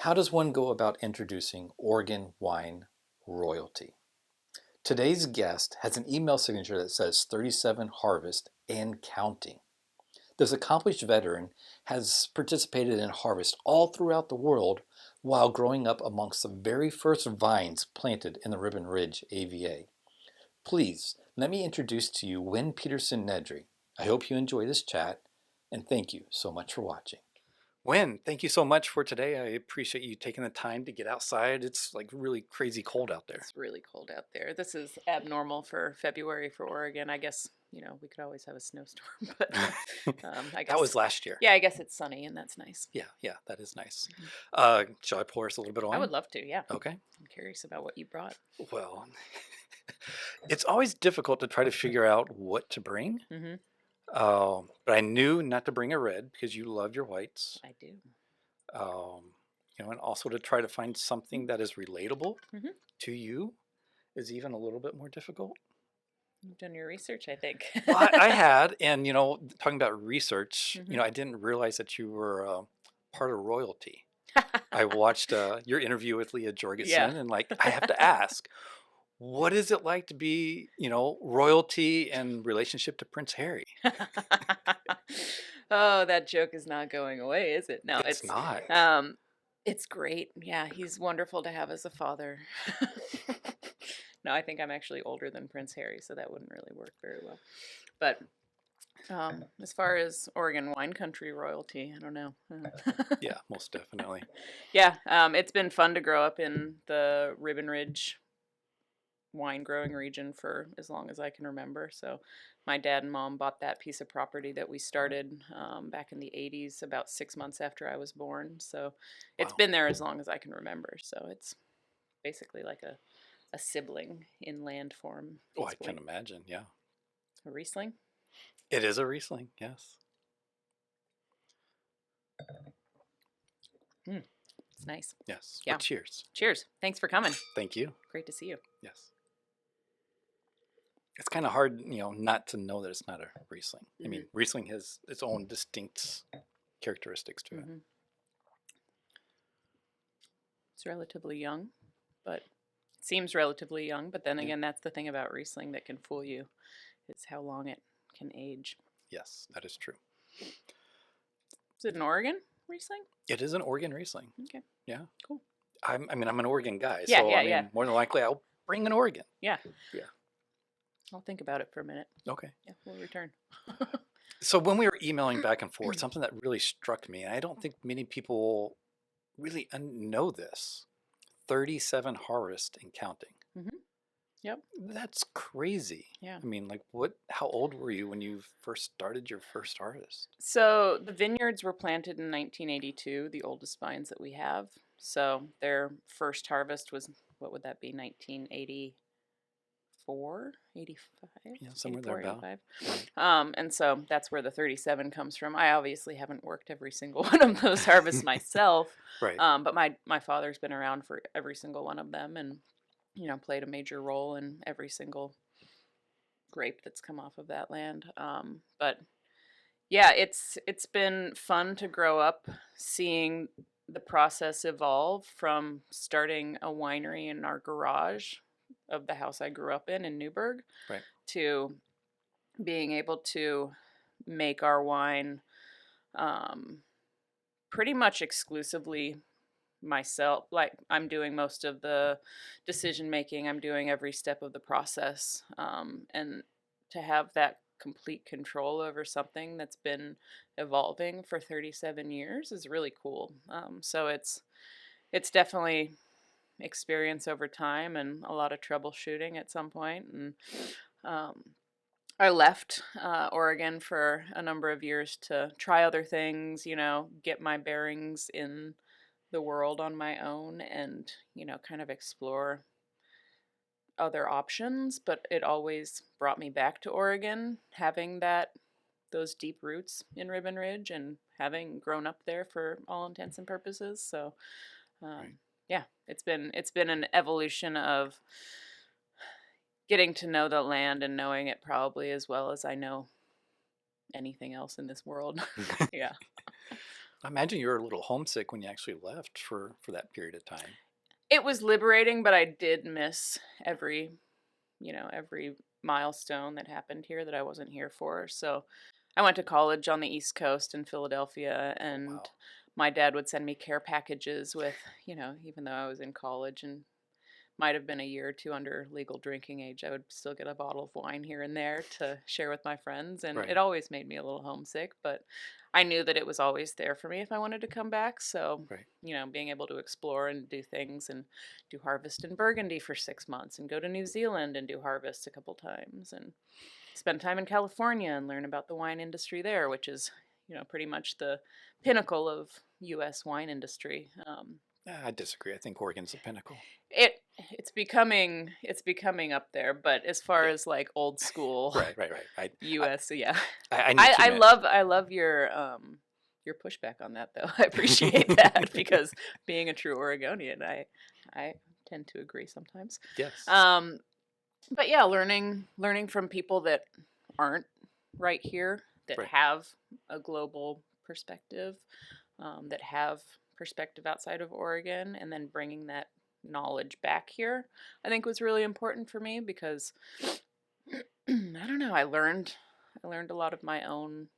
How does one go about introducing Oregon wine royalty? Today's guest has an email signature that says 37 Harvest and counting. This accomplished veteran has participated in harvest all throughout the world while growing up amongst the very first vines planted in the Ripen Ridge AVA. Please let me introduce to you Wynne Peterson-Nedry. I hope you enjoy this chat, and thank you so much for watching. Wynne, thank you so much for today. I appreciate you taking the time to get outside. It's like really crazy cold out there. It's really cold out there. This is abnormal for February for Oregon. I guess, we could always have a snowstorm, but I guess That was last year. Yeah, I guess it's sunny and that's nice. Yeah, that is nice. Shall I pour us a little bit of I wine? would love to, yeah. Okay. I'm curious about what you brought. Well, it's always difficult to try to figure out what to bring. Mm-hmm. But I knew not to bring a red because you love your whites. I do. And also to try to find something that is relatable Mm-hmm. to you is even a little bit more difficult. You've done your research, I think. Well, I had, and talking about research, Mm-hmm. I didn't realize that you were part of royalty. I watched your interview with Leah Jorgensen, Yeah. and I have to ask, what is it like to be, royalty in relationship to Prince Harry? Oh, that joke is not going away, is it? No, It's not. It's great. Yeah, he's wonderful to have as a father. No, I think I'm actually older than Prince Harry, so that wouldn't really work very well. But as far as Oregon wine country royalty, I don't know. Yeah, most definitely. Yeah, it's been fun to grow up in the Ripen Ridge wine growing region for as long as I can remember. So my dad and mom bought that piece of property that we started back in the 80s, about 6 months after I was born. So it's Wow. been there as long as I can remember. So it's basically like a sibling in land form. Oh, I can imagine, yeah. A Riesling? It is a Riesling, yes. It's nice. Yes. Yeah. Well, cheers. Cheers. Thanks for coming. Thank you. Great to see you. Yes. It's kind of hard, not to know that it's not a Riesling. I mean, Riesling has its own distinct characteristics to it. It's relatively young, but it seems relatively young. But then again, that's the thing about Riesling that can fool you. It's how long it can age. Yes, that is true. Is it an Oregon Riesling? It is an Oregon Riesling. Okay. Yeah. Cool. I'm an Oregon guy, Yeah, so yeah. more than likely I'll bring an Oregon. Yeah. Yeah. I'll think about it for a minute. Okay. Yeah, we'll return. So when we were emailing back and forth, something that really struck me, and I don't think many people really know this, 37 harvest and counting. Mm-hmm. Yep. That's crazy. Yeah. I mean, how old were you when you first started your first harvest? So the vineyards were planted in 1982, the oldest vines that we have. So their first harvest was, what would that be, 1984? 85? Yeah, somewhere 84, there about. 85. And so that's where the 37 comes from. I obviously haven't worked every single one of those harvests myself. Right. But my father's been around for every single one of them and, played a major role in every single grape that's come off of that land. But yeah, it's been fun to grow up seeing the process evolve from starting a winery in our garage of the house I grew up in Newburgh, right, to being able to make our wine pretty much exclusively myself. Like, I'm doing most of the decision making, I'm doing every step of the process, and to have that complete control over something that's been evolving for 37 years is really cool. So it's definitely experience over time and a lot of troubleshooting at some point. And I left Oregon for a number of years to try other things, get my bearings in the world on my own and, kind of explore other options. But it always brought me back to Oregon, having those deep roots in Ripen Ridge and having grown up there for all intents and purposes. So, right. Yeah, it's been an evolution of getting to know the land and knowing it probably as well as I know anything else in this world. Yeah. I imagine you were a little homesick when you actually left for that period of time. It was liberating, but I did miss every milestone that happened here that I wasn't here for. So I went to college on the East Coast in Philadelphia, Oh, and wow. my dad would send me care packages with, even though I was in college and might have been a year or two under legal drinking age, I would still get a bottle of wine here and there to share with my friends. And it Right, always made me a little homesick, but I knew that it was always there for me if I wanted to come back. So, right. being able to explore and do things and do harvest in Burgundy for 6 months and go to New Zealand and do harvest a couple times and spend time in California and learn about the wine industry there, which is, pretty much the pinnacle of U.S. wine industry. I disagree. I think Oregon's the pinnacle. It's becoming up there, but as far Yeah. as like old school Right, right, right. US, yeah. I knew I what you I meant. love your pushback on that though. I appreciate that because being a true Oregonian, I tend to agree sometimes. Yes. Um but yeah, learning from people that aren't right here, that Right. have a global perspective, that have perspective outside of Oregon, and then bringing that knowledge back here, I think was really important for me because I don't know, I learned a lot of my own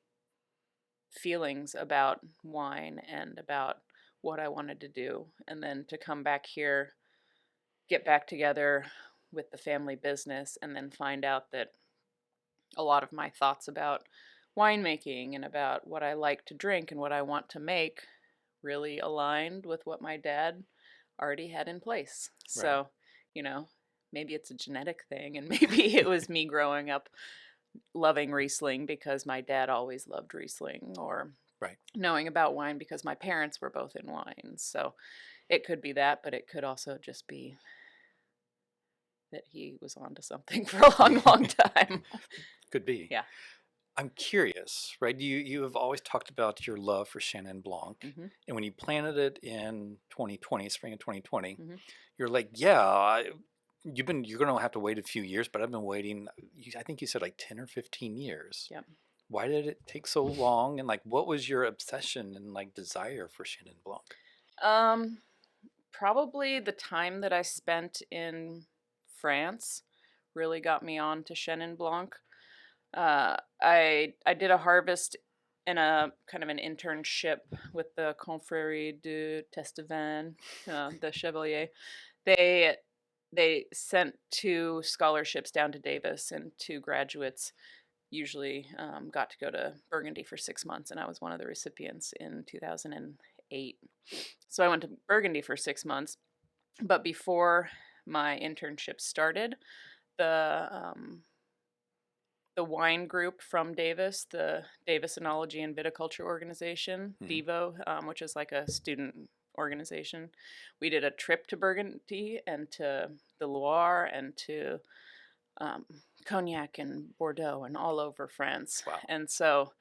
feelings about wine and about what I wanted to do, and then to come back here, get back together with the family business, and then find out that a lot of my thoughts about winemaking and about what I like to drink and what I want to make really aligned with what my dad already had in place. Right. So, you know, maybe it's a genetic thing, and maybe it was me growing up loving Riesling because my dad always loved Riesling, or Right. knowing about wine because my parents were both in wine. So it could be that, but it could also just be that he was onto something for a long, long time. Could be. Yeah. I'm curious, right? You have always talked about your love for Chenin Blanc, Hmm. and when you planted it in 2020, spring of 2020, Hmm. you're like, you're going to have to wait a few years, but I've been waiting. I think you said like 10 or 15 years. Yep. Why did it take so long? And like, what was your obsession and like desire for Chenin Blanc? Um, Probably the time that I spent in France really got me on to Chenin Blanc. I did a harvest in a kind of an internship with the Confrérie du Testevin, the Chevalier. They they sent two scholarships down to Davis, and two graduates usually got to go to Burgundy for 6 months, and I was one of the recipients in 2008. So I went to Burgundy for 6 months, but before my internship started, the the wine group from Davis, the Davis Enology and Viticulture Organization, Hmm. DEVO, which is like a student organization, we did a trip to Burgundy and to the Loire and to um, Cognac and Bordeaux and all over France. Wow. And so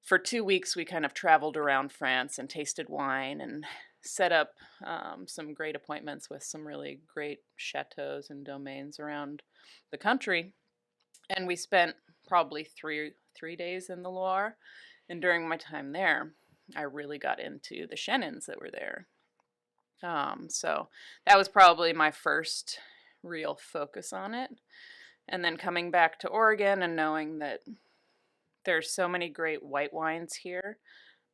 for 2 weeks, we kind of traveled around France and tasted wine and set up some great appointments with some really great chateaus and domains around the country. And we spent probably three days in the Loire. And during my time there, I really got into the Chenins that were there. So that was probably my first real focus on it. And then coming back to Oregon and knowing that there's so many great white wines here,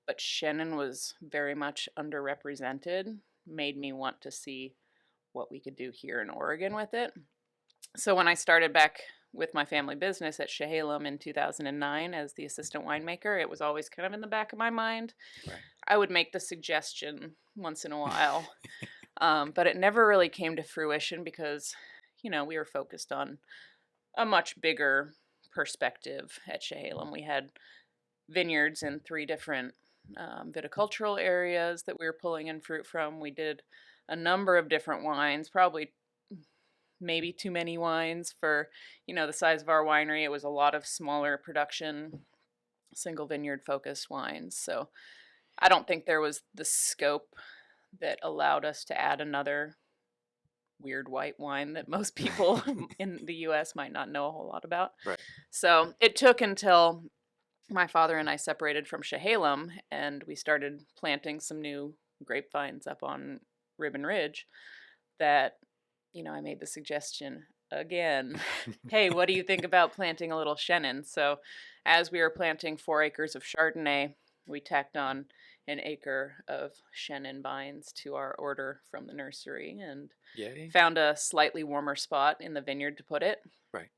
but Chenin was very much underrepresented, made me want to see what we could do here in Oregon with it. So when I started back with my family business at Chehalem in 2009 as the assistant winemaker, it was always kind of in the back of my mind. Right. I would make the suggestion once in a while, but it never really came to fruition because, we were focused on a much bigger perspective at Chehalem. We had vineyards in three different viticultural areas that we were pulling in fruit from. We did a number of different wines, probably maybe too many wines for, the size of our winery. It was a lot of smaller production, single vineyard focused wines. So I don't think there was the scope that allowed us to add another weird white wine that most people in the US might not know a whole lot about. Right. So it took until my father and I separated from Chehalem, and we started planting some new grapevines up on Ribbon Ridge that, I made the suggestion again. Hey, what do you think about planting a little Chenin? So, as we were planting 4 acres of Chardonnay, we tacked on an acre of Chenin vines to our order from the nursery and Yay. found a slightly warmer spot in the vineyard to put it. Right.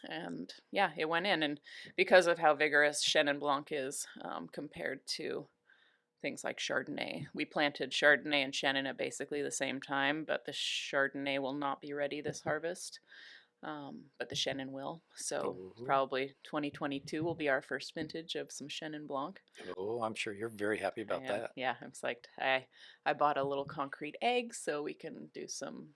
And yeah, it went in. And because of how vigorous Chenin Blanc is compared to things like Chardonnay, we planted Chardonnay and Chenin at basically the same time, but the Chardonnay will not be ready this harvest, but the Chenin will. So Oh, probably 2022 will be our first vintage of some Chenin Blanc. oh, I'm sure you're very happy I about am, that. yeah, I'm psyched. I bought a little concrete egg so we can do some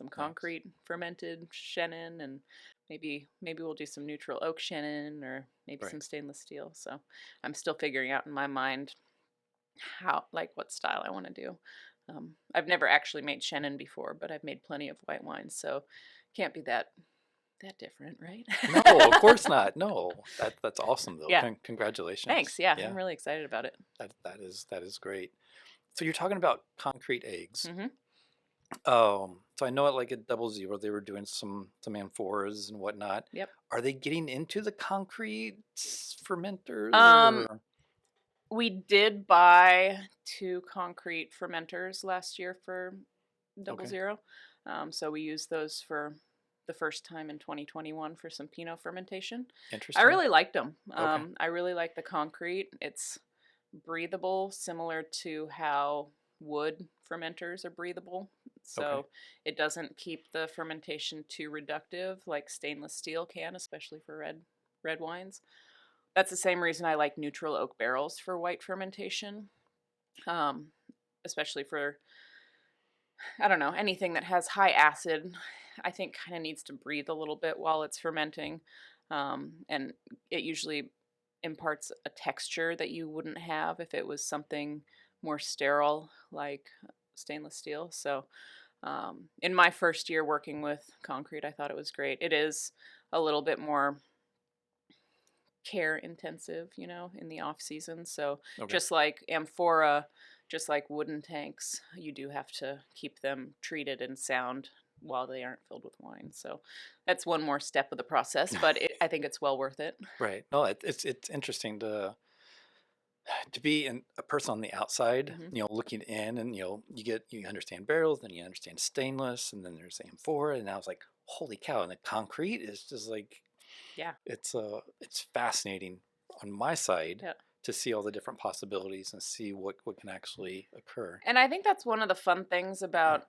Nice. concrete fermented Chenin, and maybe we'll do some neutral oak Chenin or maybe Right. some stainless steel. So I'm still figuring out in my mind how, like, what style I want to do. I've never actually made Chenin before, but I've made plenty of white wines, so can't be that different, right? No, of course not. No, that's awesome though. Yeah. Thanks. Congratulations. Yeah, I'm Yeah, really excited about it. that is great. So you're talking about concrete eggs. Hmm. So I know at like at Double Zero they were doing some amphoras and whatnot. Yep. Are they getting into the concrete fermenters Um, or? we did buy 2 concrete fermenters last year for Double Okay, Zero. So we used those for the first time in 2021 for some Pinot fermentation. I interesting. really liked them. Okay, I really like the concrete. It's breathable, similar to how wood fermenters are breathable. okay, So it doesn't keep the fermentation too reductive like stainless steel can, especially for red wines. That's the same reason I like neutral oak barrels for white fermentation, um, especially for, I don't know, anything that has high acid. I think kind of needs to breathe a little bit while it's fermenting, and it usually imparts a texture that you wouldn't have if it was something more sterile like stainless steel. So, in my first year working with concrete, I thought it was great. It is a little bit more care intensive, in the off season. So okay. just like amphora, just like wooden tanks, you do have to keep them treated and sound while they aren't filled with wine. So that's one more step of the process, but I think it's well worth it. Right. No, it's interesting to be a person on the outside, Hmm. looking in, and you understand barrels, then you understand stainless, and then there's amphora, and I was like, holy cow! And the concrete is just like Yeah. it's fascinating on my side Yeah. to see all the different possibilities and see what can actually occur. And I think that's one of the fun things about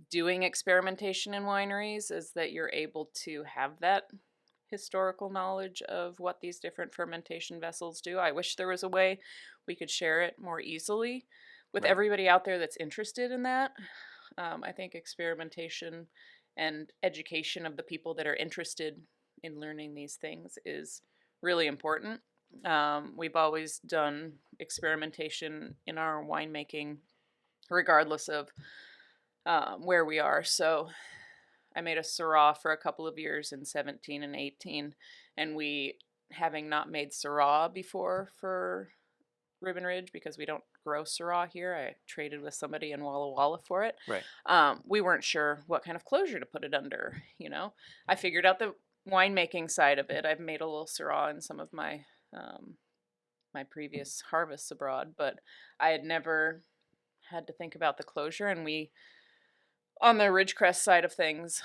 doing experimentation in wineries is that you're able to have that historical knowledge of what these different fermentation vessels do. I wish there was a way we could share it more easily with Right. everybody out there that's interested in that. I think experimentation and education of the people that are interested in learning these things is really important. We've always done experimentation in our winemaking, regardless of where we are. So I made a Syrah for a couple of years in 17 and 18, and we, having not made Syrah before for Ribbon Ridge because we don't grow Syrah here. I traded with somebody in Walla Walla for it. Right. We weren't sure what kind of closure to put it under. I figured out the winemaking side of it. I've made a little Syrah in some of my previous harvests abroad, but I had never had to think about the closure, and we on the Ridgecrest side of things,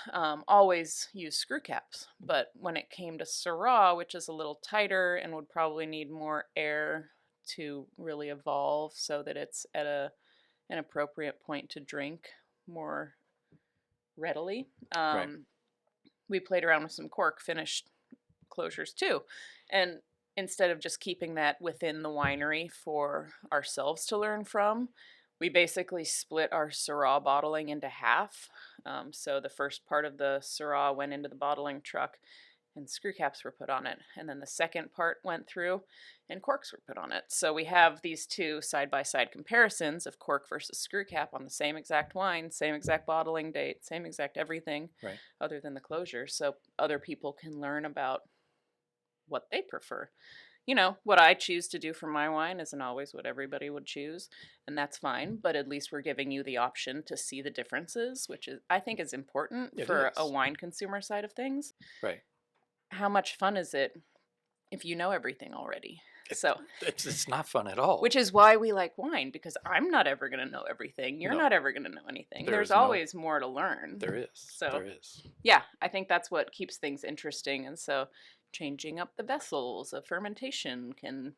always use screw caps. But when it came to Syrah, which is a little tighter and would probably need more air to really evolve so that it's at an appropriate point to drink more readily, Right. we played around with some cork finished closures too. And instead of just keeping that within the winery for ourselves to learn from, we basically split our Syrah bottling into half. So the first part of the Syrah went into the bottling truck and screw caps were put on it. And then the second part went through and corks were put on it. So we have these two side by side comparisons of cork versus screw cap on the same exact wine, same exact bottling date, same exact everything Right. other than the closure. So other people can learn about what they prefer. what I choose to do for my wine isn't always what everybody would choose, and that's fine, but at least we're giving you the option to see the differences, which is I think is important It for a is. wine consumer side of things. Right. How much fun is it if you know everything already? It, So, it's not fun at all. which is why we like wine, because I'm not ever going to know everything. You're No, not ever going to know anything. there There's is no. always more to learn. There is. So, There is. yeah, I think that's what keeps things interesting. And so, changing up the vessels of fermentation can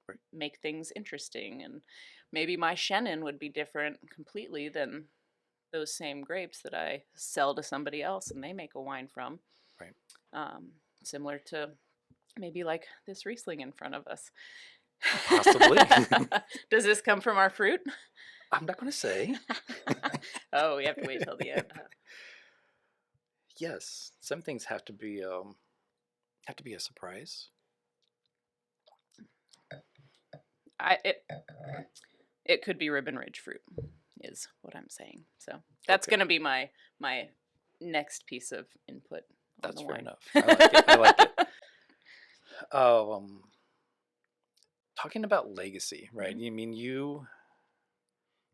Right. make things interesting. And maybe my Chenin would be different completely than those same grapes that I sell to somebody else and they make a wine from. Right. Similar to maybe like this Riesling in front of us. Possibly. Does this come from our fruit? I'm not going to say. Oh, we have to wait till the end. Yes, some things have to be a surprise. It could be Ribbon Ridge fruit, is what I'm saying. So that's Okay. going to be my next piece of input. That's on the fair wine. enough. I like it. I like it. Talking about legacy, right? Mhm. You mean you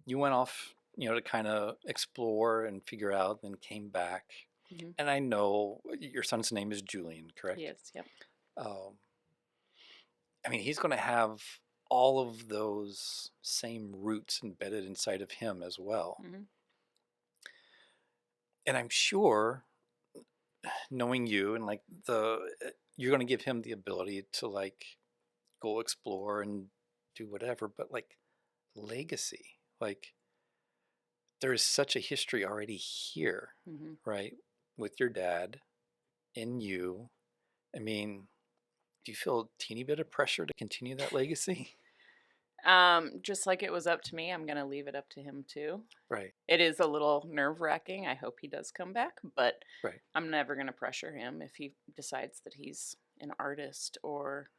went off, to kind of explore and figure out, then came back. Mhm. And I know your son's name is Julian, correct? Yes. Yep. I mean, he's going to have all of those same roots embedded inside of him as well. Mhm. And I'm sure, knowing you and like you're going to give him the ability to like go explore and do whatever, but like legacy, like there is such a history already here, Mhm. right? With your dad and you. I mean, do you feel a teeny bit of pressure to continue that legacy? Just like it was up to me, I'm going to leave it up to him too. Right, It is a little nerve-wracking. I hope he does come back, but right. I'm never going to pressure him if he decides that he's an artist or,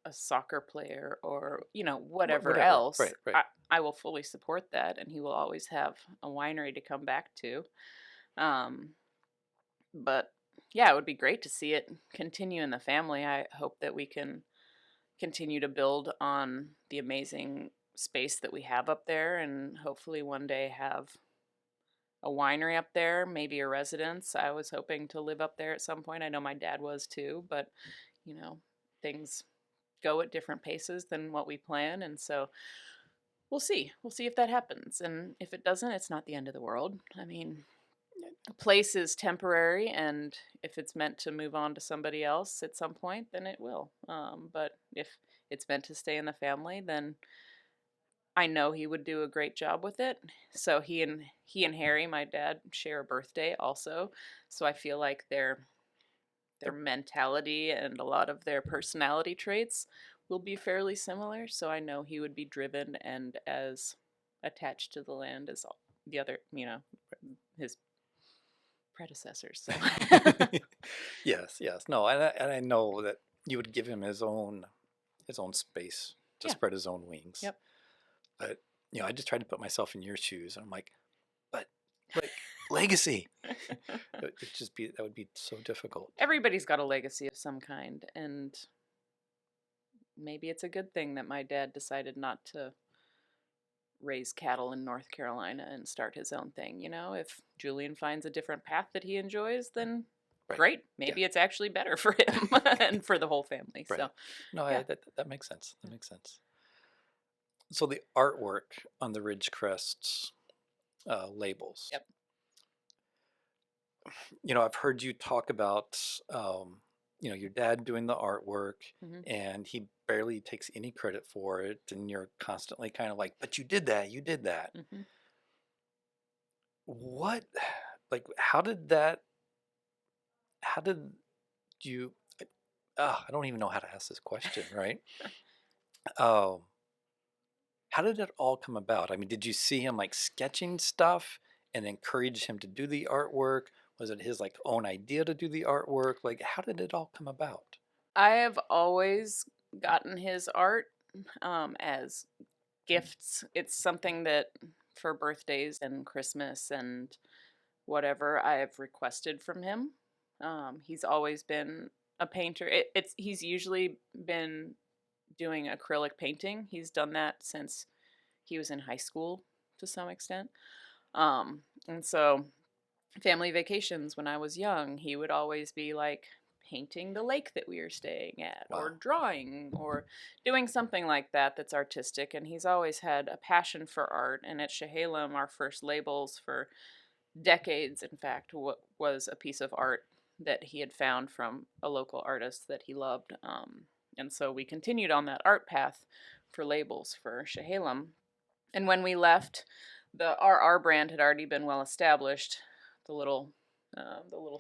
a soccer player or, whatever Whatever. else. Right, right. I will fully support that, and he will always have a winery to come back to. Um, but yeah, it would be great to see it continue in the family. I hope that we can continue to build on the amazing space that we have up there and hopefully one day have a winery up there, maybe a residence. I was hoping to live up there at some point. I know my dad was too, but you know, things go at different paces than what we plan, and so we'll see. We'll see if that happens. And if it doesn't, it's not the end of the world. I mean, a place is temporary, and if it's meant to move on to somebody else at some point, then it will. But if it's meant to stay in the family, then I know he would do a great job with it. So he and Harry, my dad, share a birthday also. So I feel like their mentality and a lot of their personality traits will be fairly similar. So I know he would be driven and as attached to the land as the other, his predecessors. So Yes, yes. No, and I know that you would give him his own space to yeah, spread his own wings. yep. But I just tried to put myself in your shoes, and I'm but like legacy. That would be so difficult. Everybody's got a legacy of some kind, and maybe it's a good thing that my dad decided not to raise cattle in North Carolina and start his own thing. If Julian finds a different path that he enjoys, then Right. great. Yeah. Maybe it's actually better for him and for the whole family. Right. So, No, yeah. that makes sense. That makes sense. So the artwork on the Ridgecrest labels. Yep. I've heard you talk about, your dad doing the artwork, Mhm. and he barely takes any credit for it, and you're constantly kind of like, "But you did that. You did that." Mhm. What, like, how did that? How did you? I don't even know how to ask this question, right? Um, how did it all come about? I mean, did you see him like sketching stuff and encourage him to do the artwork? Was it his like own idea to do the artwork? Like, how did it all come about? I have always gotten his art as gifts. It's something that for birthdays and Christmas and whatever I have requested from him. He's always been a painter. He's usually been doing acrylic painting. He's done that since he was in high school to some extent. And so family vacations when I was young, he would always be like painting the lake that we were staying at, or Wow. drawing, or doing something like that that's artistic. And he's always had a passion for art. And at Chehalem, our first labels for decades, in fact, was a piece of art that he had found from a local artist that he loved. And so we continued on that art path for labels for Chehalem. And when we left, the RR brand had already been well established, the little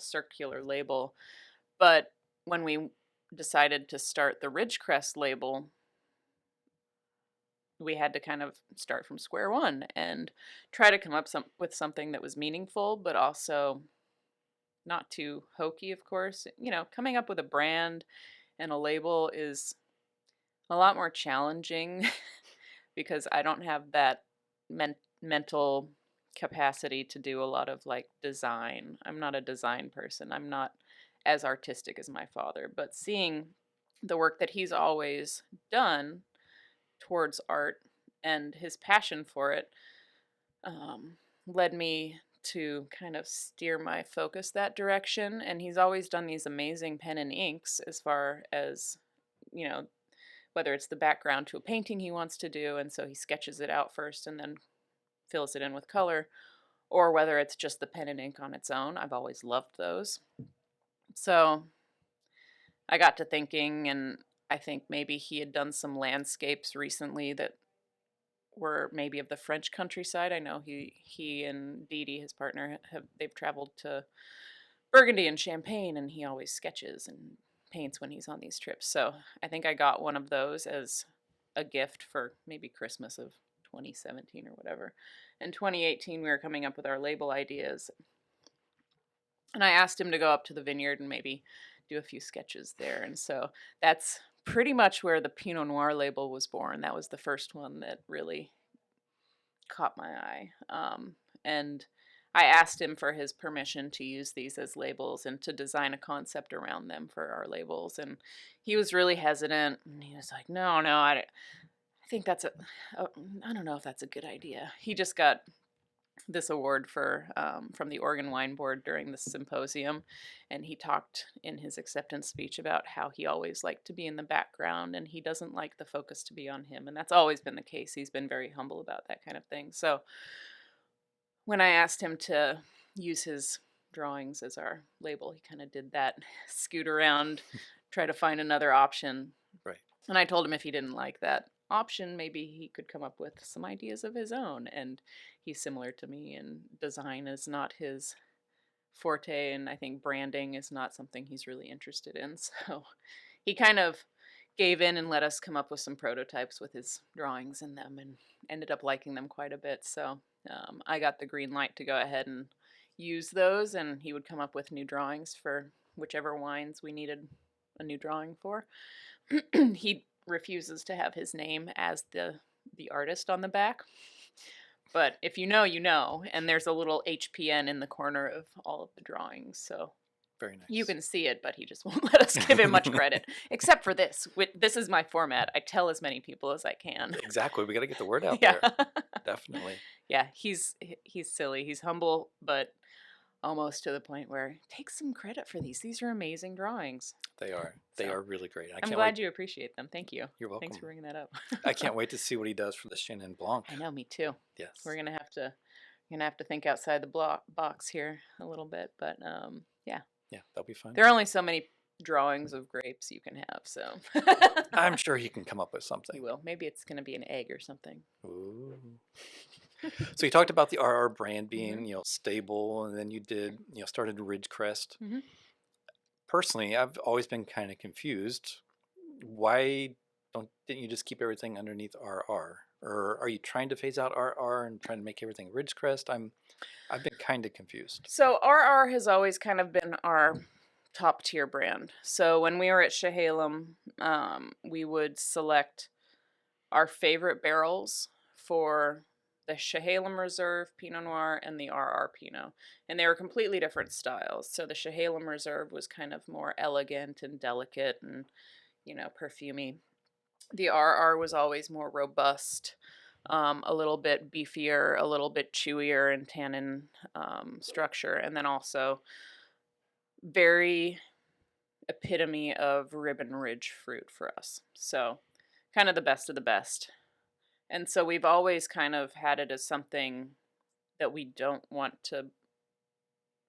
circular label. But when we decided to start the Ridgecrest label, we had to kind of start from square one and try to come up with something that was meaningful, but also not too hokey, of course. Coming up with a brand and a label is a lot more challenging because I don't have that mental capacity to do a lot of like design. I'm not a design person. I'm not as artistic as my father, but seeing the work that he's always done towards art and his passion for it led me to kind of steer my focus that direction. And he's always done these amazing pen and inks as far as, whether it's the background to a painting he wants to do, and so he sketches it out first and then fills it in with color, or whether it's just the pen and ink on its own. I've always loved those. So I got to thinking, and I think maybe he had done some landscapes recently that were maybe of the French countryside. I know he and Dee Dee, his partner, they've traveled to Burgundy and Champagne, and he always sketches and paints when he's on these trips. So I think I got one of those as a gift for maybe Christmas of 2017 or whatever. In 2018, we were coming up with our label ideas. And I asked him to go up to the vineyard and maybe do a few sketches there. And so that's pretty much where the Pinot Noir label was born. That was the first one that really caught my eye. And I asked him for his permission to use these as labels and to design a concept around them for our labels. And he was really hesitant. And he was like, no, I think I don't know if that's a good idea. He just got this award from the Oregon Wine Board during the symposium, and he talked in his acceptance speech about how he always liked to be in the background and he doesn't like the focus to be on him, and that's always been the case. He's been very humble about that kind of thing. So when I asked him to use his drawings as our label, he kind of did that, scoot around, try to find another option. Right. And I told him if he didn't like that option, maybe he could come up with some ideas of his own. And he's similar to me, and design is not his forte, and I think branding is not something he's really interested in. So he kind of gave in and let us come up with some prototypes with his drawings in them, and ended up liking them quite a bit. So I got the green light to go ahead and use those, and he would come up with new drawings for whichever wines we needed a new drawing for. He refuses to have his name as the artist on the back, but if you know, you know. And there's a little HPN in the corner of all of the drawings, so Very nice. you can see it, but he just won't let us give him much credit. Except for this. This is my format. I tell as many people as I can. Exactly. We got to get the word out Yeah. there. Definitely. Yeah, he's silly. He's humble, but almost to the point where take some credit for these. These are amazing drawings. They are. They are really great. I'm glad you appreciate them. Thank you. You're welcome. Thanks for bringing that up. I can't wait to see what he does for the Chenin Blanc. I know, me too. Yes. We're gonna have to think outside the box here a little bit, but yeah. Yeah, that'll be fun. There are only so many drawings of grapes you can have, so I'm sure he can come up with something. he will. Maybe it's gonna be an egg or something. Ooh. So you talked about the RR brand being, stable, and then you started Ridgecrest. Mm-hmm. Personally, I've always been kind of confused. Why didn't you just keep everything underneath RR? Or are you trying to phase out RR and trying to make everything Ridgecrest? I've been kind of confused. So RR has always kind of been our top tier brand. So when we were at Chehalem, we would select our favorite barrels for the Chehalem Reserve Pinot Noir and the RR Pinot. And they were completely different styles. So the Chehalem Reserve was kind of more elegant and delicate and, perfumey. The RR was always more robust, a little bit beefier, a little bit chewier in tannin structure, and then also very epitome of ribbon ridge fruit for us. So kind of the best of the best. And so we've always kind of had it as something that we don't want to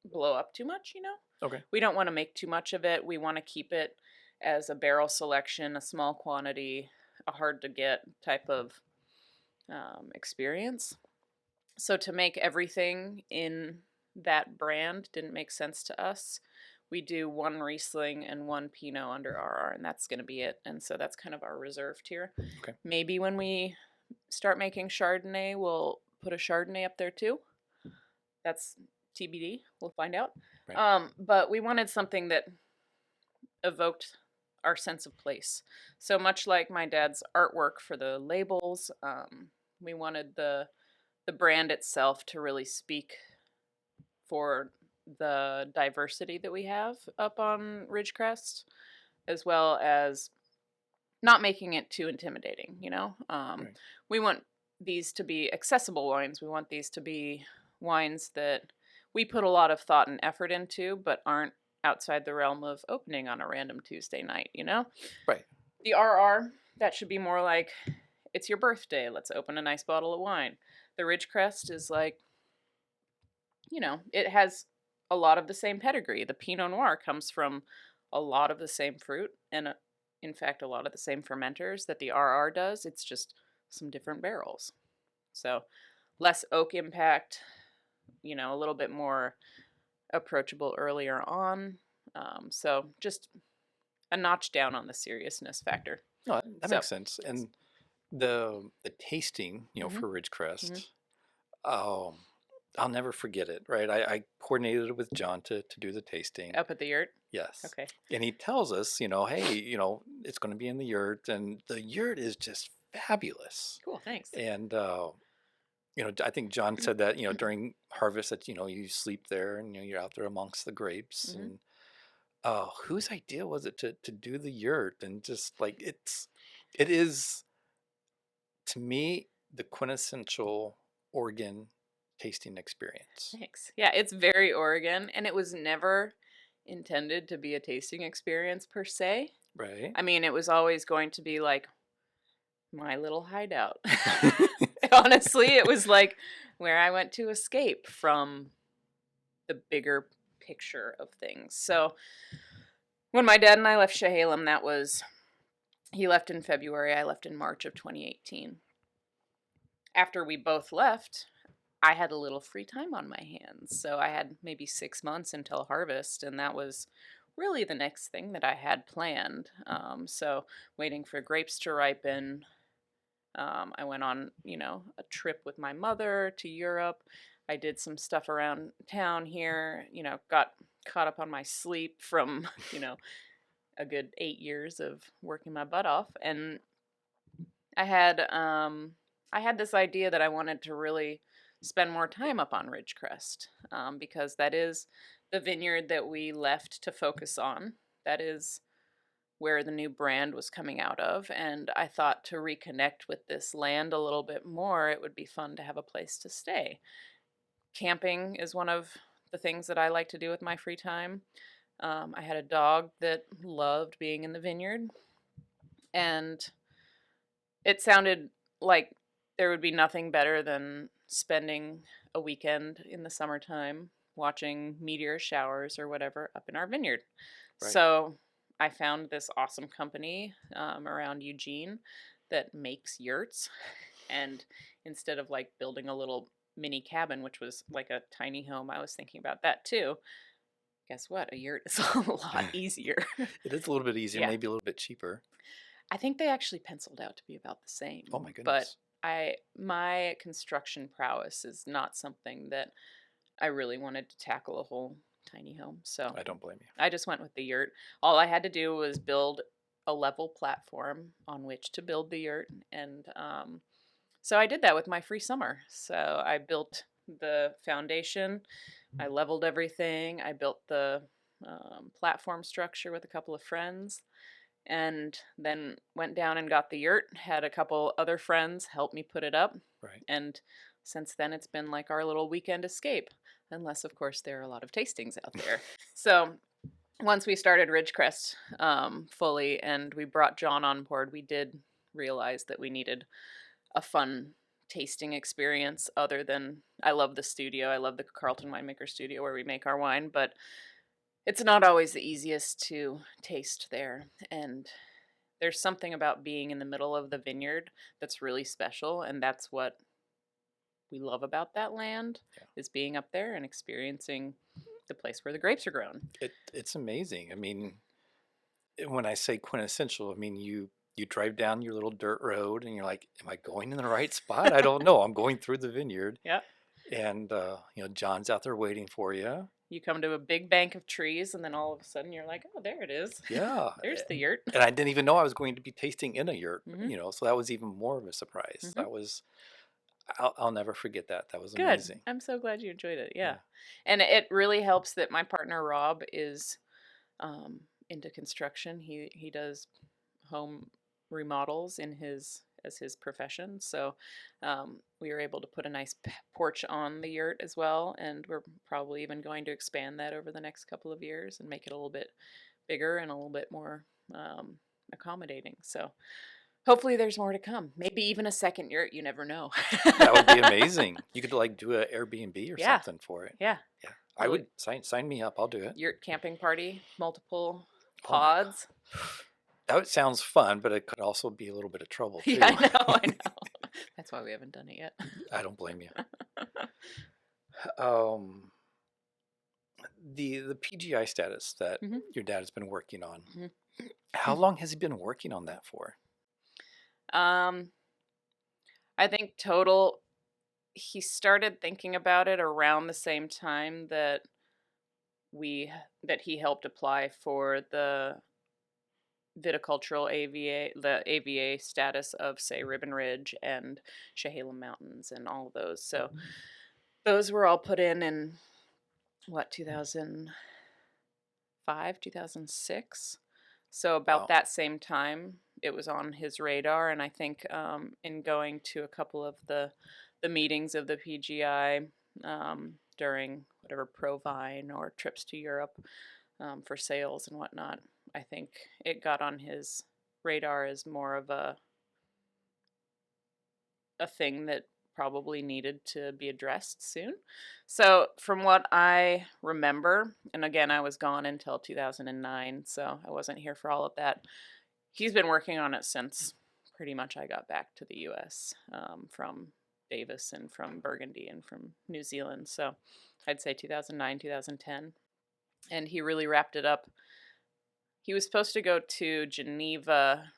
blow up too much, Okay. We don't want to make too much of it. We want to keep it as a barrel selection, a small quantity, a hard to get type of experience. So to make everything in that brand didn't make sense to us. We do one Riesling and one Pinot under RR, and that's going to be it. And so that's kind of our reserve tier. Okay. Maybe when we start making Chardonnay, we'll put a Chardonnay up there too. That's TBD. We'll find out. Right. But we wanted something that evoked our sense of place. So much like my dad's artwork for the labels, we wanted the brand itself to really speak for the diversity that we have up on Ridgecrest, as well as not making it too intimidating, Right. We want these to be accessible wines. We want these to be wines that we put a lot of thought and effort into, but aren't outside the realm of opening on a random Tuesday night, Right. The RR, that should be more like, it's your birthday, let's open a nice bottle of wine. The Ridgecrest is like, it has a lot of the same pedigree. The Pinot Noir comes from a lot of the same fruit and, in fact, a lot of the same fermenters that the RR does. It's just some different barrels. So less oak impact, a little bit more approachable earlier on. So just a notch down on the seriousness factor. No, that So- makes sense. And the tasting, Mhm. for Ridgecrest, Mhm. oh, I'll never forget it. Right. I coordinated it with John to do the tasting. Up at the yurt? Yes. Okay. And he tells us, hey, it's going to be in the yurt, and the yurt is just fabulous. Cool, thanks. And I think John said that during harvest that you sleep there and you're out there amongst the grapes. Mhm. And whose idea was it to do the yurt? And just like it is, to me, the quintessential Oregon tasting experience. Thanks. Yeah, it's very Oregon, and it was never intended to be a tasting experience per se. Right. I mean, it was always going to be like my little hideout. Honestly, it was like where I went to escape from the bigger picture of things. So when my dad and I left Chehalem, he left in February, I left in March of 2018. After we both left, I had a little free time on my hands. So I had maybe 6 months until harvest, and that was really the next thing that I had planned. So waiting for grapes to ripen. I went on, a trip with my mother to Europe. I did some stuff around town here, got caught up on my sleep from, a good 8 years of working my butt off. And I had this idea that I wanted to really spend more time up on Ridgecrest, because that is the vineyard that we left to focus on. That is where the new brand was coming out of, and I thought to reconnect with this land a little bit more, it would be fun to have a place to stay. Camping is one of the things that I like to do with my free time. I had a dog that loved being in the vineyard, and it sounded like there would be nothing better than spending a weekend in the summertime watching meteor showers or whatever up in our vineyard. Right. So I found this awesome company around Eugene that makes yurts. And instead of like building a little mini cabin, which was like a tiny home, I was thinking about that too. Guess what? A yurt is a lot easier. It is a little bit easier, Yeah. maybe a little bit cheaper. I think they actually penciled out to be about the same. Oh my But goodness. my construction prowess is not something that I really wanted to tackle a whole tiny home. So I don't blame you. I just went with the yurt. All I had to do was build a level platform on which to build the yurt, and So I did that with my free summer. So I built the foundation, I leveled everything, I built the platform structure with a couple of friends, and then went down and got the yurt, had a couple other friends help me put it up. Right. And since then, it's been like our little weekend escape, unless, of course, there are a lot of tastings out there. So once we started Ridgecrest fully and we brought John on board, we did realize that we needed a fun tasting experience other than, I love the studio. I love the Carlton Winemaker studio where we make our wine, but it's not always the easiest to taste there. And there's something about being in the middle of the vineyard that's really special, and that's what we love about that land, is being up there and experiencing the place where the grapes are grown. It's amazing. I mean, when I say quintessential, I mean you drive down your little dirt road and you're like, am I going in the right spot? I don't know. I'm going through the vineyard. Yeah. And John's out there waiting for you. You come to a big bank of trees, and then all of a sudden you're like, oh, there it is. Yeah. There's the yurt. And I didn't even know I was going to be tasting in a yurt, Mm-hmm. so that was even more of a surprise. Mm-hmm. That was, I'll never forget that. That was Good. amazing. I'm so glad you enjoyed it. Yeah. And it really helps that my partner Rob is into construction. He does home remodels as his profession. So we were able to put a nice porch on the yurt as well, and we're probably even going to expand that over the next couple of years and make it a little bit bigger and a little bit more accommodating. So hopefully there's more to come. Maybe even a second yurt. You never know. That would be amazing. You could like do an Airbnb or something for it. Yeah. Yeah. I would sign me up. I'll do it. Yurt camping party, multiple pods. That sounds fun, but it could also be a little bit of trouble too. Yeah, I know. That's why we haven't done it yet. I don't blame you. The PGI status that your dad has been working on. Mm-hmm. How long has he been working on that for? I think total, he started thinking about it around the same time that he helped apply for the viticultural the AVA status of, say, Ribbon Ridge and Chehalem Mountains and all of those. So those were all put in 2005, 2006. So about that same time, it was on his radar. And I think in going to a couple of the meetings of the PGI during whatever Provine or trips to Europe for sales and whatnot, I think it got on his radar as more of a thing that probably needed to be addressed soon. So from what I remember, and again, I was gone until 2009, so I wasn't here for all of that. He's been working on it since pretty much I got back to the U.S. From Davis and from Burgundy and from New Zealand. So I'd say 2009, 2010. And he really wrapped it up. He was supposed to go to Geneva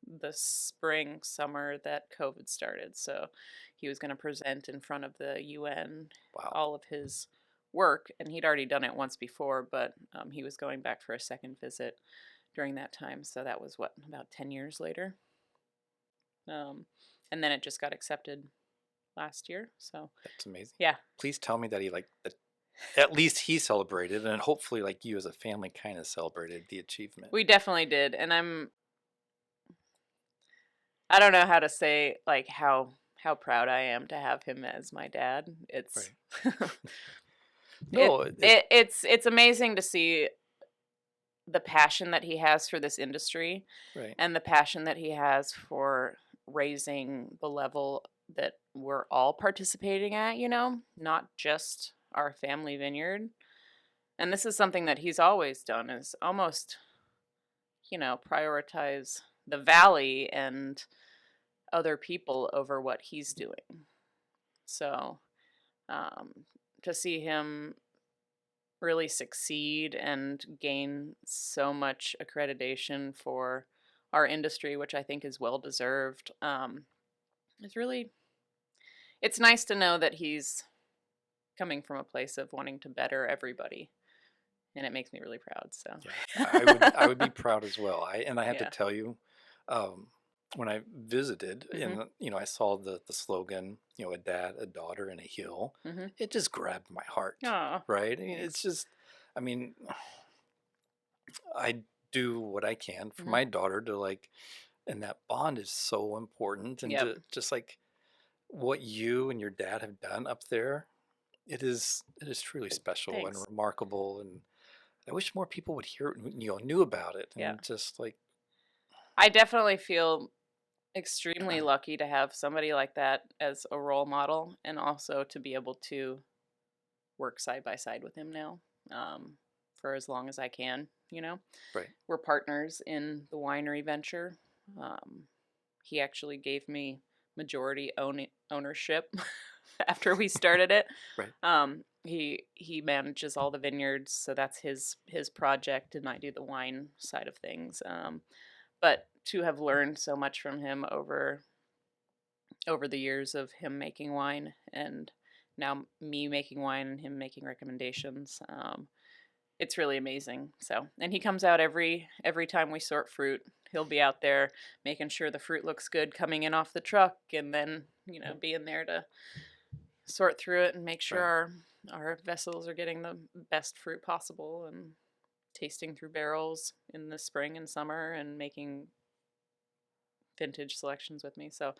the summer that COVID started. So he was going to present in front of the UN all of his work. And he'd already done it once before, but he was going back for a second visit during that time. So that was about 10 years later. And then it just got accepted last year. So that's amazing. Yeah. Please tell me that at least he celebrated, and hopefully like you as a family kind of celebrated the achievement. We definitely did. And I don't know how to say like how proud I am to have him as my dad. It's no, it's amazing to see the passion that he has for this industry, and the passion that he has for raising the level that we're all participating at, not just our family vineyard. And this is something that he's always done, is almost, prioritize the valley and other people over what he's doing. So to see him really succeed and gain so much accreditation for our industry, which I think is well deserved, it's nice to know that he's coming from a place of wanting to better everybody, and it makes me really proud. So I would be proud as well. I have to tell you, when I visited, Mhm. and I saw the slogan, a dad, a daughter, and a hill. Mhm. It just grabbed my heart, Aw, right? I mean, it's thanks. just, I mean, I do what I can for Mhm. my daughter to like, and that bond is so important, and Yep. to just like what you and your dad have done up there, it is truly special and Thanks. remarkable, and I wish more people would hear it, knew about it, Yeah. and just like, I definitely feel extremely lucky to have somebody like that as a role model and also to be able to work side by side with him now, um, for as long as I can, you know? right, We're partners in the winery venture. Um, he actually gave me majority ownership after we started it. right, He manages all the vineyards, so that's his project, and I do the wine side of things. But to have learned so much from him over the years of him making wine and now me making wine and him making recommendations, it's really amazing. So, and he comes out every time we sort fruit. He'll be out there making sure the fruit looks good coming in off the truck, and then being there to sort through it and make sure right. our vessels are getting the best fruit possible, and tasting through barrels in the spring and summer and making vintage selections with me. So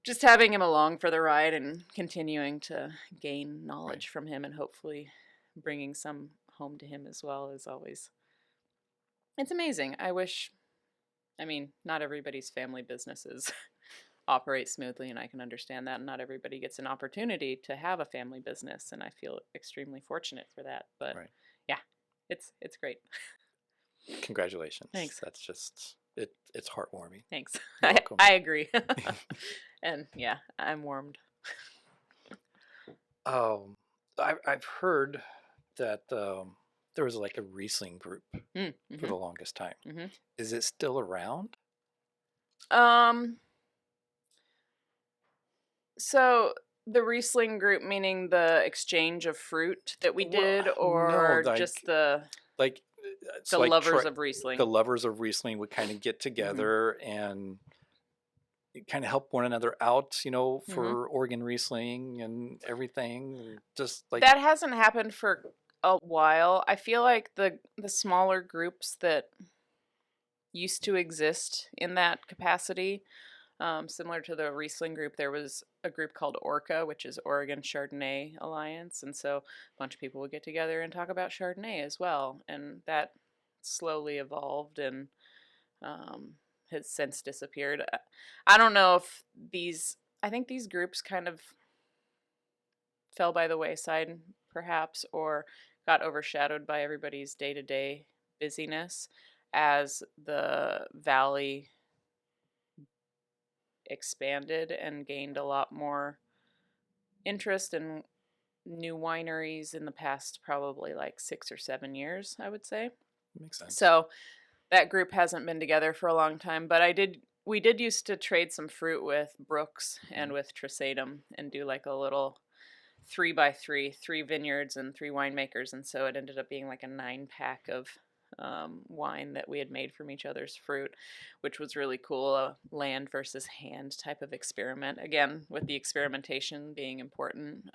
just having him along for the ride and continuing to gain Right. knowledge from him and hopefully bringing some home to him as well is always, it's amazing. I mean, not everybody's family businesses operate smoothly, and I can understand that. Not everybody gets an opportunity to have a family business, and I feel extremely fortunate for that. But Right. yeah, it's great. Congratulations. Thanks. That's just it's heartwarming. Thanks. You're I welcome. I agree. And yeah, I'm warmed. Um, I've heard that there was like a Riesling Group Mm, for the mhm. longest time. Mhm. Is it still around? Um so the Riesling Group, meaning the exchange of fruit that we Well, did, no, or just like it's the like lovers of Riesling? the lovers of Riesling would kind of get Mhm. together and kind of help one another out, Mhm. for Oregon Riesling and everything, and just like, That hasn't happened for a while. I feel like the smaller groups that used to exist in that capacity, similar to the Riesling group, there was a group called ORCA, which is Oregon Chardonnay Alliance, and so a bunch of people would get together and talk about Chardonnay as well, and that slowly evolved and um, has since disappeared. I don't know if these. I think these groups kind of fell by the wayside, perhaps, or got overshadowed by everybody's day to day busyness as the valley expanded and gained a lot more interest in new wineries in the past probably like 6 or 7 years, I would say. makes sense. So that group hasn't been together for a long time, but we did used to trade some fruit with Brooks and Mhm. with Trisatum and do like a little 3 by 3, 3 vineyards and 3 winemakers, and so it ended up being like a 9 pack of wine that we had made from each other's fruit, which was really cool. A land versus hand type of experiment. Again, with the experimentation being important.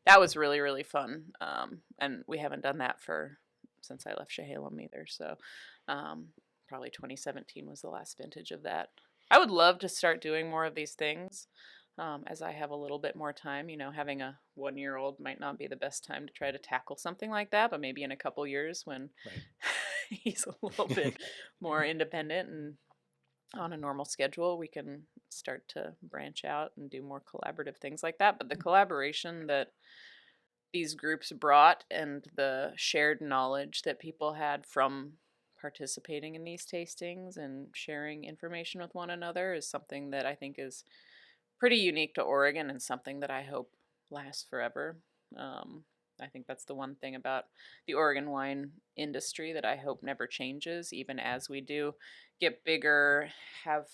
That was really really fun, and we haven't done that for since I left Chehalem either. So um, probably 2017 was the last vintage of that. I would love to start doing more of these things as I have a little bit more time. Having a 1 year old might not be the best time to try to tackle something like that, but maybe in a couple years when Right. he's a little bit more independent and on a normal schedule, we can start to branch out and do more collaborative things like that. But the collaboration that these groups brought and the shared knowledge that people had from participating in these tastings and sharing information with one another is something that I think is pretty unique to Oregon and something that I hope lasts forever. Um, I think that's the one thing about the Oregon wine industry that I hope never changes, even as we do get bigger, have,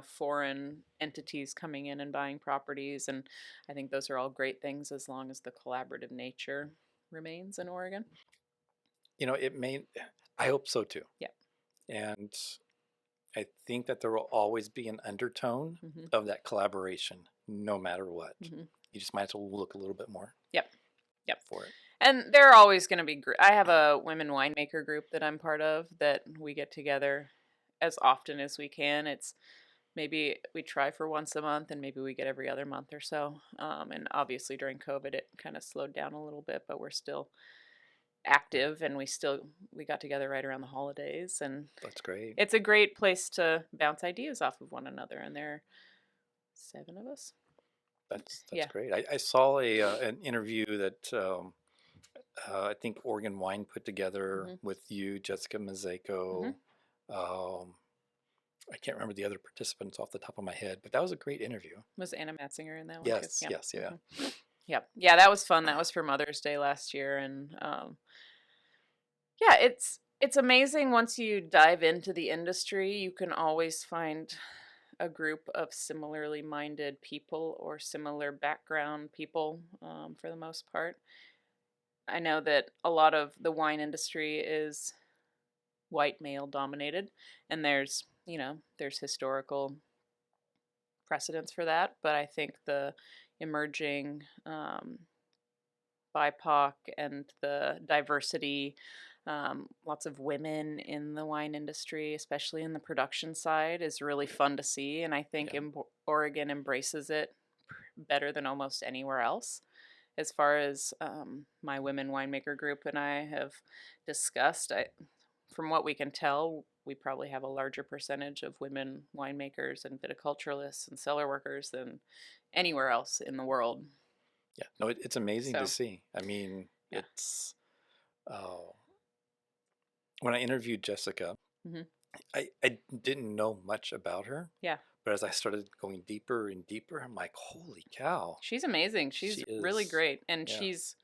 foreign entities coming in and buying properties. And I think those are all great things as long as the collaborative nature remains in Oregon. It may, I hope so too. Yeah. And I think that there will always be an undertone Hmm. of that collaboration, no matter what. Hmm. You just might have to look a little bit more Yep. Yep. for it. And there are always going to be, I have a women winemaker group that I'm part of that we get together as often as we can. It's maybe we try for once a month and maybe we get every other month or so. And obviously during COVID, it kind of slowed down a little bit, but we're still active and we got together right around the holidays. And That's great. it's a great place to bounce ideas off of one another. And there are 7 of us. That's Yeah. great. I saw an interview that I think Oregon Wine put together Hmm. with you, Jessica Hmm. Mazeko. Um, I can't remember the other participants off the top of my head, but that was a great interview. Was Anna Matzinger in that one too? Yes, Yeah. yes, yeah. Hmm. Yeah, that was fun. That was for Mother's Day last year, and yeah, it's amazing once you dive into the industry. You can always find a group of similarly minded people or similar background people, for the most part. I know that a lot of the wine industry is white male dominated, and there's historical precedents for that, but I think the emerging BIPOC and the diversity, lots of women in the wine industry, especially in the production side, is really fun to see. And I think Yeah. Oregon embraces it better than almost anywhere else. As far as my women winemaker group and I have discussed, from what we can tell, we probably have a larger percentage of women winemakers and viticulturalists and cellar workers than anywhere else in the world. Yeah, no, it's amazing to So, see. I mean, yeah. it's uh, when I interviewed Jessica, Hmm. I didn't know much about her, Yeah. but as I started going deeper and deeper, I'm like, holy cow, She's amazing. she She's really is. great. And Yeah, she's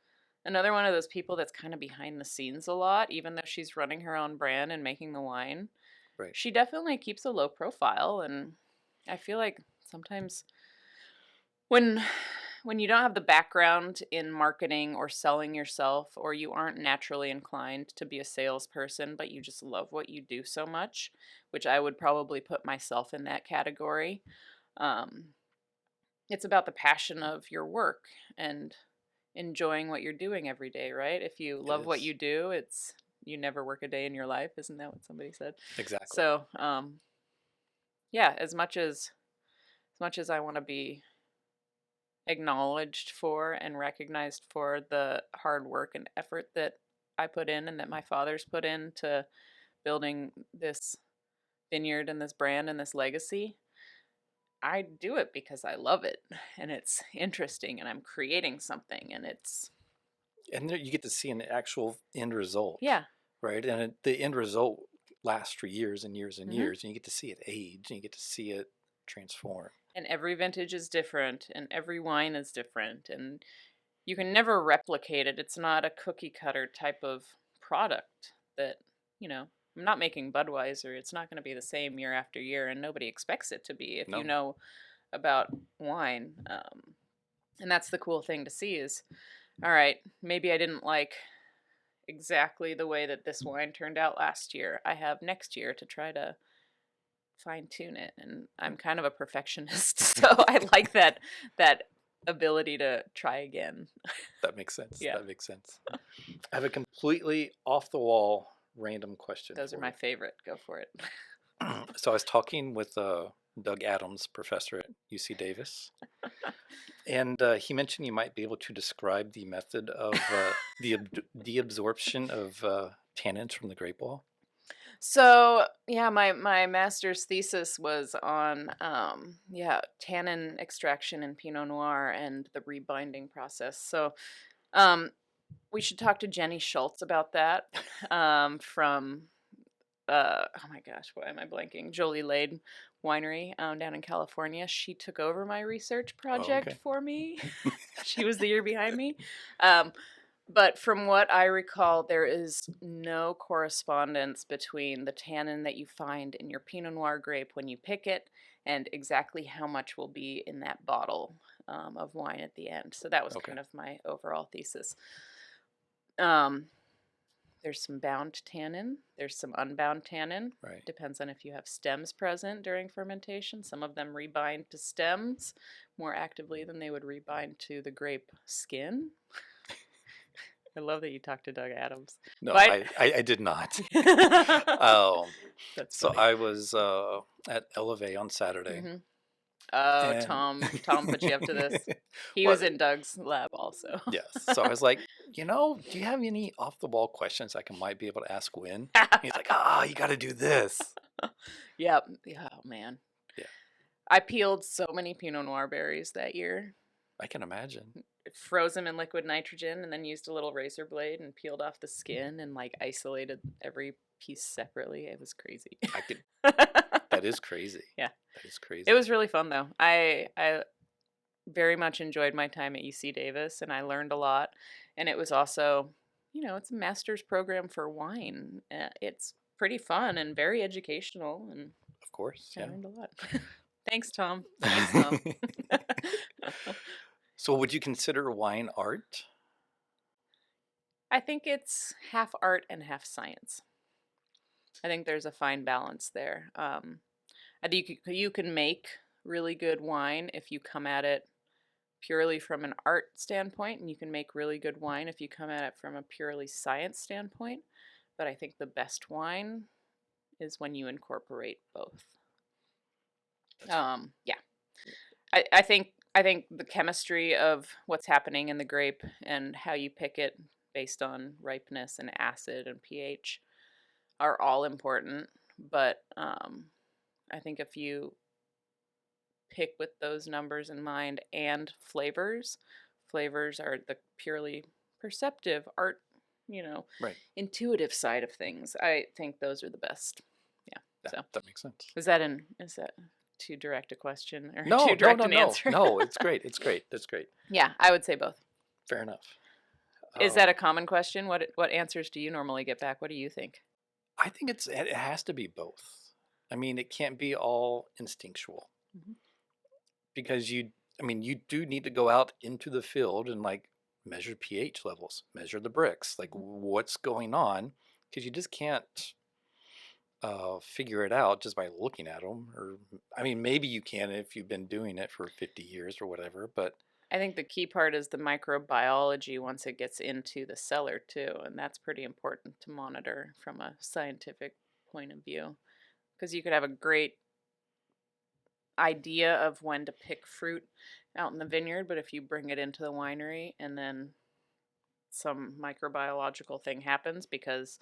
another one of those people that's kind of behind the scenes a lot, even though she's running her own brand and making the wine. right. She definitely keeps a low profile. And I feel like sometimes when when you don't have the background in marketing or selling yourself, or you aren't naturally inclined to be a salesperson but you just love what you do so much, which I would probably put myself in that category. um, it's about the passion of your work and enjoying what you're doing every day, right? If you It love what is. you do, it's you never work a day in your life. Isn't that what somebody said? Exactly. So yeah, as much as I want to be acknowledged for and recognized for the hard work and effort that I put in and that my father's put into building this vineyard and this brand and this legacy, I do it because I love it and it's interesting and I'm creating something and it's And there you get to see an actual end result, yeah. right? And the end result lasts for years and years and Hmm. years, and you get to see it age, and you get to see it transform. And every vintage is different and every wine is different and you can never replicate it. It's not a cookie cutter type of product that, you know, I'm not making Budweiser. It's not going to be the same year after year, and nobody expects it to be if you No, know about wine. And that's the cool thing to see is, all right, maybe I didn't like exactly the way that this wine turned out last year. I have next year to try to fine tune it, and I'm kind of a perfectionist, so I like that ability to try again. that makes sense. Yeah. That makes sense. I have a completely off the wall random question Those are for my you. favorite. Go for it. So I was talking with Doug Adams, professor at UC Davis, and he mentioned you might be able to describe the method of deabsorption of tannins from the grape wall. So yeah, my master's thesis was on tannin extraction in Pinot Noir and the rebinding process. So um, we should talk to Jenny Schultz about that, from oh my gosh, why am I blanking? Jolie Lade Winery, down in California. She took over my research Oh, project okay. for me. She was the year behind me. Um, but from what I recall, there is no correspondence between the tannin that you find in your Pinot Noir grape when you pick it and exactly how much will be in that bottle, of wine at the end. So that was Okay. kind of my overall thesis. Um, There's some bound tannin. There's some unbound tannin. Right. Depends on if you have stems present during fermentation. Some of them rebind to stems more actively than they would rebind to the grape skin. I love that you talked to Doug Adams. No, But I did not. That's So funny. I was at Elevate on Saturday. Mm-hmm. Oh, And Tom put you up to this. He well, was in Doug's lab also. yes. So I was like, do you have any off the wall questions I might be able to ask Wynne? He's like, you got to do this. Yep. Oh, man. Yeah. I peeled so many Pinot Noir berries that year. I can imagine. Froze them in liquid nitrogen and then used a little razor blade and peeled off the skin and like isolated every piece separately. It was crazy. That is crazy. Yeah. That is crazy. It was really fun though. I very much enjoyed my time at UC Davis and I learned a lot. And it was also, it's a master's program for wine. It's pretty fun and very educational, and of course, I yeah. learned a lot. Thanks, Tom. Thanks, Tom. So would you consider wine art? I think it's half art and half science. I think there's a fine balance there. I think you can make really good wine if you come at it purely from an art standpoint, and you can make really good wine if you come at it from a purely science standpoint. But I think the best wine is when you incorporate both. Yeah. I think the chemistry of what's happening in the grape and how you pick it based on ripeness and acid and pH are all important. But I think if you pick with those numbers in mind and flavors are the purely perceptive art, Right. intuitive side of things. I think those are the best. Yeah. So that makes sense. is that too direct a question or No, too direct an no. answer? No, it's great. It's great. That's great. Yeah, I would say both. Fair enough. Is that a common question? What answers do you normally get back? What do you think? I think it has to be both. I mean, it can't be all instinctual. Mm-hmm. Because you do need to go out into the field and like measure pH levels, measure the bricks, like what's going on, because you just can't figure it out just by looking at them. Or maybe you can if you've been doing it for 50 years or whatever, but I think the key part is the microbiology once it gets into the cellar too, and that's pretty important to monitor from a scientific point of view, because you could have a great idea of when to pick fruit out in the vineyard, but if you bring it into the winery and then some microbiological thing happens because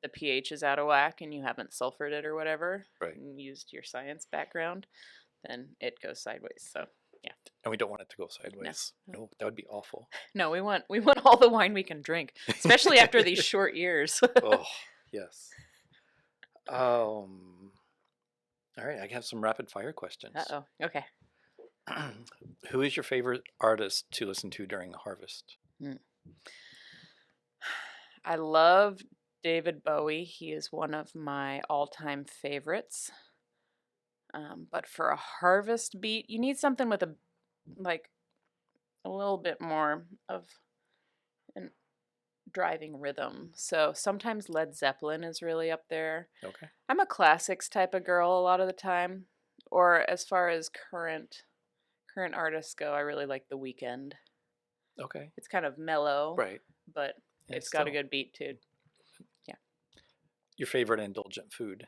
the pH is out of whack and you haven't sulfured it or whatever, right, and used your science background, then it goes sideways. So yeah. And we don't want it to go sideways. No, that would be awful. No, we want all the wine we can drink, especially after these short years. Oh, yes. All right, I have some rapid fire questions. Uh-oh. Okay. Who is your favorite artist to listen to during harvest? I love David Bowie. He is one of my all-time favorites. But for a harvest beat, you need something with a little bit more of an driving rhythm. So sometimes Led Zeppelin is really up there. Okay. I'm a classics type of girl a lot of the time. Or as far as current artists go, I really like The Weeknd. Okay. It's kind of mellow, right, but it's got a good beat too. Yeah. Your favorite indulgent food?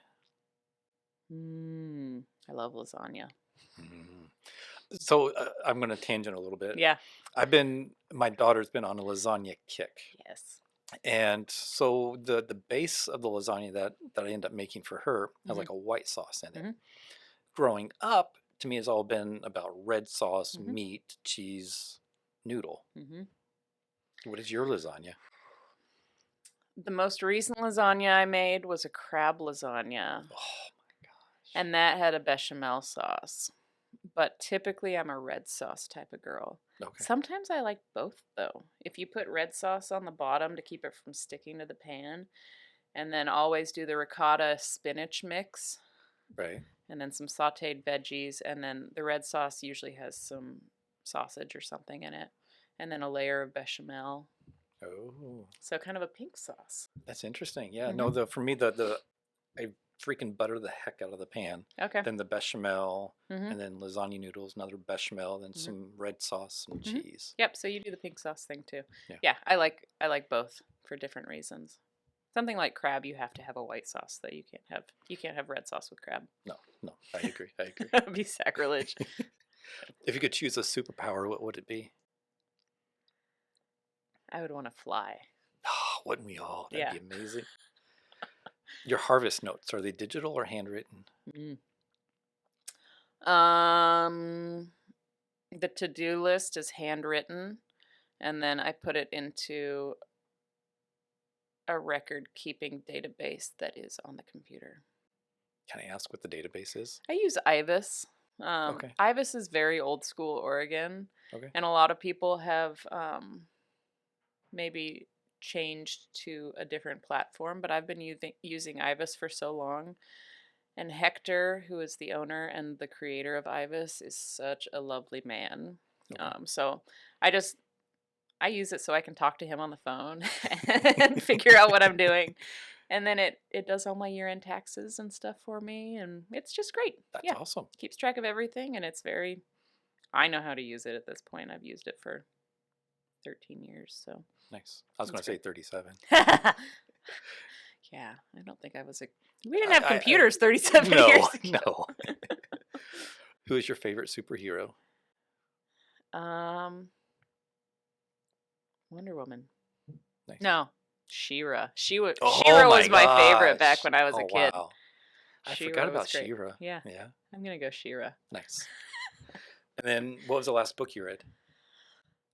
I love lasagna. So I'm going to tangent a little bit. Yeah. My daughter's been on a lasagna kick. Yes. And so the base of the lasagna that I end up making for her has like a white sauce in it. Growing up, to me, has all been about red sauce, meat, cheese, noodle. What is your lasagna? The most recent lasagna I made was a crab lasagna. Oh my gosh. And that had a bechamel sauce. But typically I'm a red sauce type of girl. Okay. Sometimes I like both though. If you put red sauce on the bottom to keep it from sticking to the pan, and then always do the ricotta spinach mix. Right. And then some sauteed veggies, and then the red sauce usually has some sausage or something in it, and then a layer of bechamel. Oh, So kind of a pink sauce. that's interesting. Yeah, Mm-hmm. no, for me, I freaking butter the heck out of the pan. Okay. Then the bechamel, Mm-hmm. and then lasagna noodles, another bechamel, then Mm-hmm. some red sauce and Mm-hmm. cheese. Yep. So you do the pink sauce thing too. Yeah. Yeah, I like both for different reasons. Something like crab, you have to have a white sauce that you can't have red sauce with crab. No, no, I agree. I agree. That would be sacrilege. If you could choose a superpower, what would it be? I would want to fly. Oh, wouldn't we all? That'd Yeah. be amazing. Your harvest notes, are they digital or handwritten? Mm. The to-do list is handwritten, and then I put it into a record-keeping database that is on the computer. Can I ask what the database is? I use Ibis. Okay. Ibis is very old school Oregon, Okay. and a lot of people have maybe changed to a different platform, but I've been using Ibis for so long. And Hector, who is the owner and the creator of Ibis, is such a lovely man. Okay. So I use it so I can talk to him on the phone and figure out what I'm doing. And then it does all my year-end taxes and stuff for me, and it's just great. That's awesome. Keeps track of everything, and it's very, I know how to use it at this point. I've used it for 13 years, so. Nice. I was going to say 37. Yeah, I don't think I was we didn't have I- computers 37 years ago. No. Who is your favorite superhero? Wonder Woman. Nice. No, Syrah. Shira Oh was my favorite back gosh. when I was a kid. Wow. I Shira forgot about was great. Syrah. Yeah. Yeah. I'm gonna go Syrah. Nice. And then, what was the last book you read?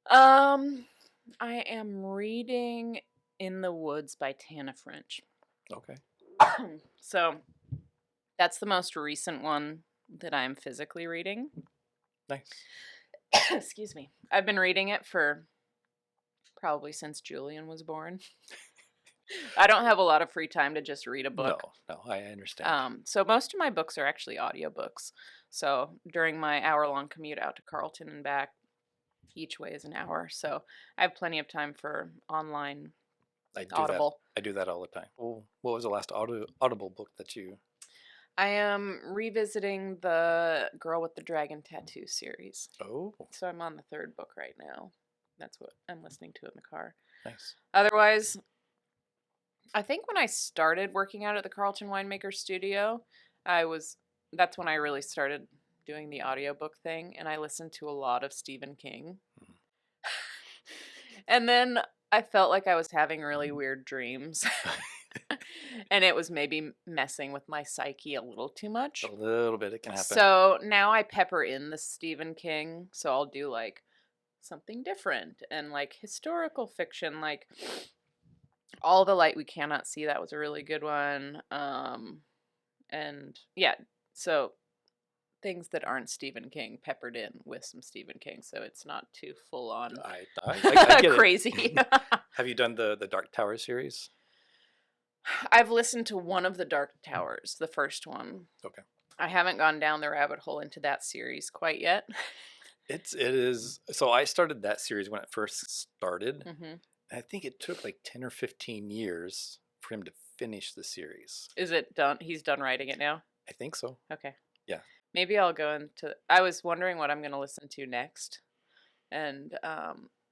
I am reading In the Woods by Tana French. Okay. So that's the most recent one that I'm physically reading. Nice. Excuse me. I've been reading it for probably since Julian was born. I don't have a lot of free time to just read a book. No, I understand. So most of my books are actually audiobooks. So during my hour-long commute out to Carlton and back, each way is an hour. So I have plenty of time for online Audible. I do that all the time. Well, what was the last Audible book that you... I am revisiting the Girl with the Dragon Tattoo series. Oh, So I'm on the third book right now. That's what I'm listening to in the car. nice. Otherwise, I think when I started working out at the Carlton Winemaker studio, that's when I really started doing the audiobook thing, and I listened to a lot of Stephen King. And then I felt like I was having really weird dreams. And it was maybe messing with my psyche a little too much. A little bit, it can happen. So now I pepper in the Stephen King. So I'll do like something different and like historical fiction, like All the Light We Cannot See. That was a really good one. And yeah, so things that aren't Stephen King peppered in with some Stephen King, so it's not too full on I get crazy. it. Have you done the Dark Tower series? I've listened to one of the Dark Towers, the first one. Okay. I haven't gone down the rabbit hole into that series quite yet. It is. So I started that series when it first started. Hmm. I think it took like 10 or 15 years for him to finish the series. Is it done? He's done writing it now? I think so. Okay. Yeah. Maybe I'll go into... I was wondering what I'm going to listen to next. And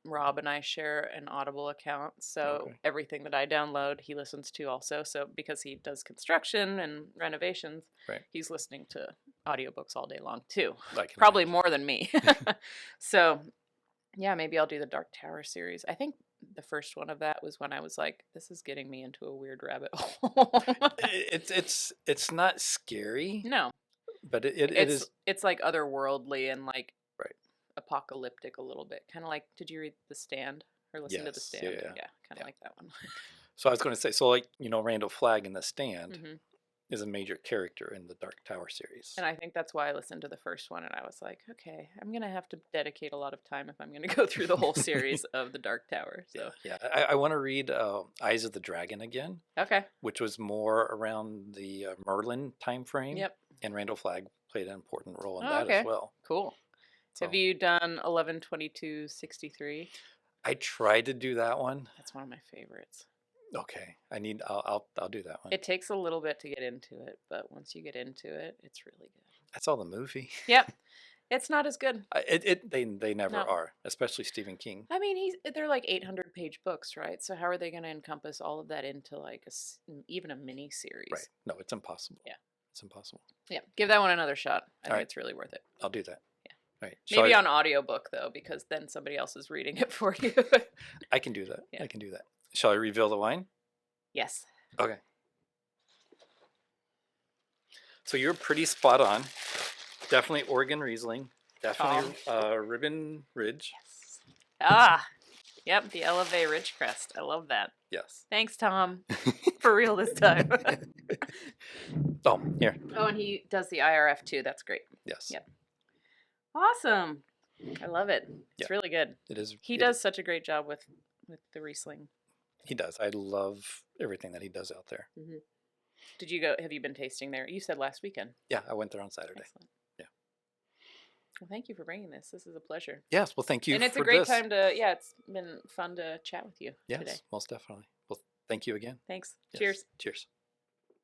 Rob and I share an Audible account. So Okay. everything that I download, he listens to also. So because he does construction and renovations, Right. he's listening to audiobooks all day long too. I can Probably imagine. more than me. So yeah, maybe I'll do the Dark Tower series. I think the first one of that was when I was like, this is getting me into a weird rabbit hole. It's not scary, No. but it is. It's like otherworldly and like Right. apocalyptic a little bit. Kind of like, did you read The Stand or listen to The Yes, Stand? yeah. Kind of Yeah. like that one. So I was going to say, so like, Randall Flagg in The Stand Hmm. is a major character in the Dark Tower series. And I think that's why I listened to the first one and I was like, okay, I'm going to have to dedicate a lot of time if I'm going to go through the whole series of the Dark Tower. So, Yeah, I want to read Eyes of the Dragon again, okay. which was more around the Merlin time frame. Yep. And Randall Flagg played an important role in Oh, that okay. as well. Cool. So, Have you done 11/22/63? I tried to do that one. That's one of my favorites. Okay, I'll do that one. It takes a little bit to get into it, but once you get into it, it's really good. I saw the movie. Yep. It's not as good. They never No. are, especially Stephen King. I mean, they're like 800-page books, right? So how are they going to encompass all of that into like even a mini series? Right. No, it's impossible. Yeah. It's impossible. Yeah. Give that one another shot. I think right. it's really worth it. I'll do that. Yeah. All right. Maybe on audiobook though, because then somebody else is reading it for you. I can do that. Yeah. I can do that. Shall I reveal the wine? Yes. Okay. So you're pretty spot on. Definitely Oregon Riesling. Definitely Ribbon Ridge. Yes. Ah. Yep. The Elevate Ridgecrest. I love that. Yes. Thanks, Tom. For real this time. Oh, here. Oh, and he does the IRF too. That's great. Yes. Yep. Awesome. I love it. It's Yeah. really good. It is. He does such a great job with the Riesling. He does. I love everything that he does out there. Mm-hmm. Did you go? Have you been tasting there? You said last weekend. Yeah, I went there on Saturday. Excellent. Yeah. Well, thank you for bringing this. This is a pleasure. Yes. Well, thank you. And it's for a great this. time to. Yeah, it's been fun to chat with you Yes, today. most definitely. Well, thank you again. Thanks. Yes. Cheers. Cheers.